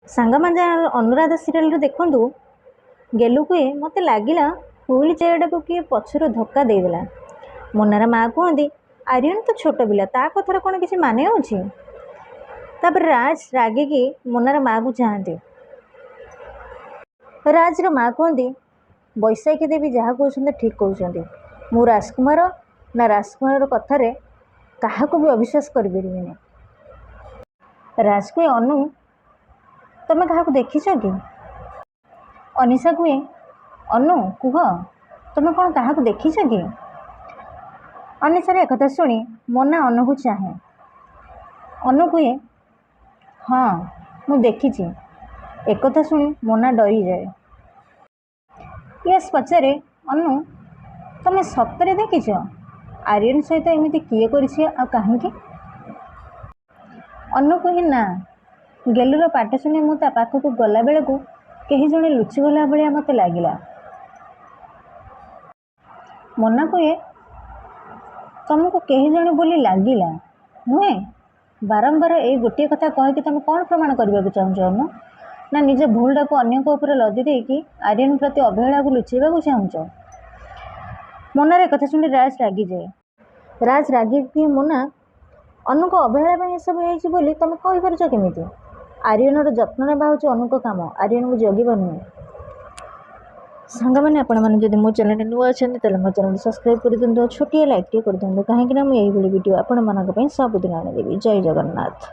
सांगमांजा Anuradha serial देखु गेलु कुए मत लगिला हुईल चेयरटा को किए पछर धक्का देदेला। मुन्नार माँ कहती आर्यन तो छोट पिला ता कथार कौन किसी माने होछि। तापर राज रागिकी मुन्नार माँ को चाहती। राजर माँ कहती बैशाखी देवी जहाँ कहते ठीक कहते मु राजकुमार ना राजकुमार कथार क्या भी अविश्वास करें। राज कहे अनु तुम क्या देखिछ कि? अनिशा कहे अनु कुह तुम कौन क्या देखिछ कि? अनिशार एक शुणी मोना अनु को चाहे। अनु कहे हाँ मु देखी। एक शुणी मोना डरी जाए। यस पचारे अनु तुम सतरे देखिछ आर्यन सहित एमती किए कहीं? अनु कहे ना गेलुर पाठ शुणी मु ता पाखक गला बेलू कहीं जड़े लुचिगला भाया मत लगिला। मोना कहे तुमको कहीं जड़े बोली लगिला नुहे बारंबार ये गोटे कथा कहीकि तुम कौन प्रमाण करने को चाहूँ? अनु ना निज भूलटा को अन्य उपर लदी देकी आर्यन प्रति अवहेला को लुचेबा को चाहूँ? मोनार एक कथा शुणी राज रागी जाए। राज रागी कि मोना अनु को अवहेला सब होती तुम कहीपर केमी? आर्यन जत्न नेबा हूँ अनु को काम, आर्यन को जगवा नुहे। सांग मैंने आपने मो चैनल नुआ अच्छा तेल मो चैनल सब्सक्राइब कर दिखाँ, छोटिया लाइक कर दिखाँ कहीं मुझे भिडियो आपण सबुदिन आनीदेवी। जय जगन्नाथ।